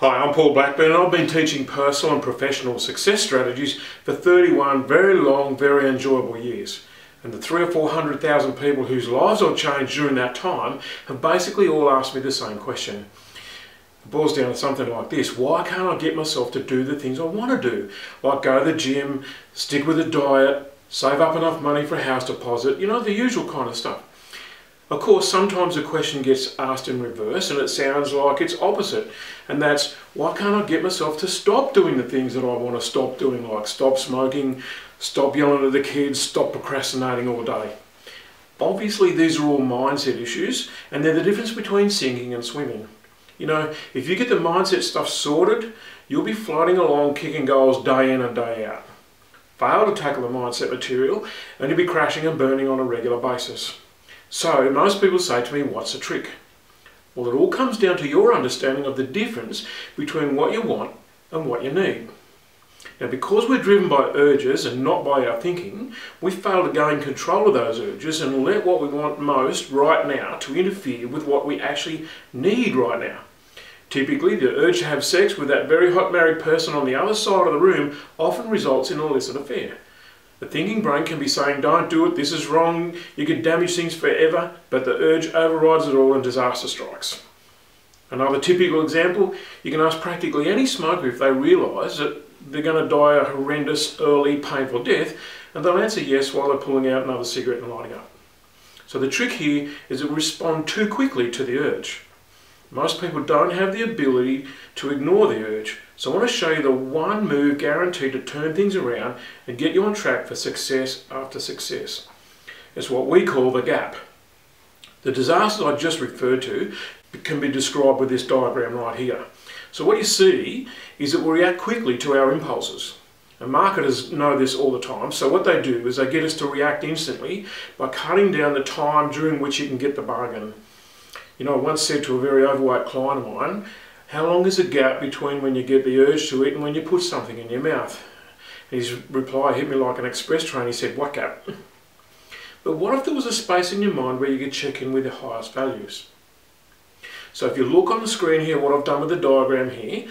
Hi, I'm Paul Blackburn and I've been teaching personal and professional success strategies for 31 very long, very enjoyable years. And the 300,000 or 400,000 people whose lives I've changed during that time have basically all asked me the same question. It boils down to something like this: why can't I get myself to do the things I want to do? Like go to the gym, stick with a diet, save up enough money for a house deposit, you know, the usual kind of stuff. Of course, sometimes the question gets asked in reverse and it sounds like it's opposite. And that's, why can't I get myself to stop doing the things that I want to stop doing, like stop smoking, stop yelling at the kids, stop procrastinating all day? Obviously, these are all mindset issues, and they're the difference between sinking and swimming. You know, if you get the mindset stuff sorted, you'll be floating along kicking goals day in and day out. Fail to tackle the mindset material and you'll be crashing and burning on a regular basis. So most people say to me, what's the trick? Well, it all comes down to your understanding of the difference between what you want and what you need. Now, because we're driven by urges and not by our thinking, we fail to gain control of those urges and let what we want most right now to interfere with what we actually need right now. Typically, the urge to have sex with that very hot married person on the other side of the room often results in an illicit affair. The thinking brain can be saying, don't do it, this is wrong, you could damage things forever, but the urge overrides it all and disaster strikes. Another typical example, you can ask practically any smoker if they realise that they're going to die a horrendous, early, painful death, and they'll answer yes while they're pulling out another cigarette and lighting up. So the trick here is to respond too quickly to the urge. Most people don't have the ability to ignore the urge. So I want to show you the one move guaranteed to turn things around and get you on track for success after success. It's what we call the gap. The disasters I just referred to can be described with this diagram right here. So what you see is that we react quickly to our impulses. And marketers know this all the time, so what they do is they get us to react instantly by cutting down the time during which you can get the bargain. You know, I once said to a very overweight client of mine, how long is the gap between when you get the urge to eat and when you put something in your mouth? And his reply hit me like an express train. He said, what gap? But what if there was a space in your mind where you could check in with your highest values? So if you look on the screen here, what I've done with the diagram here,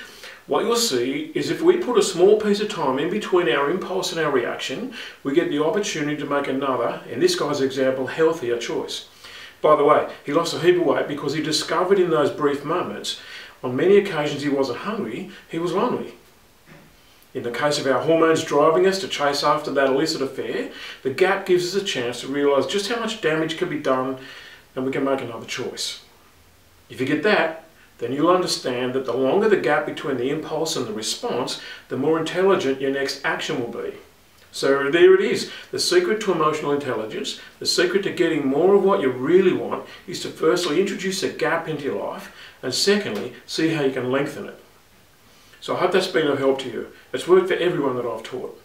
what you'll see is if we put a small piece of time in between our impulse and our reaction, we get the opportunity to make another, in this guy's example, healthier choice. By the way, he lost a heap of weight because he discovered in those brief moments, on many occasions he wasn't hungry, he was lonely. In the case of our hormones driving us to chase after that illicit affair, the gap gives us a chance to realise just how much damage can be done and we can make another choice. If you get that, then you'll understand that the longer the gap between the impulse and the response, the more intelligent your next action will be. So there it is. The secret to emotional intelligence, the secret to getting more of what you really want is to firstly introduce a gap into your life and secondly, see how you can lengthen it. So I hope that's been of help to you. It's worked for everyone that I've taught.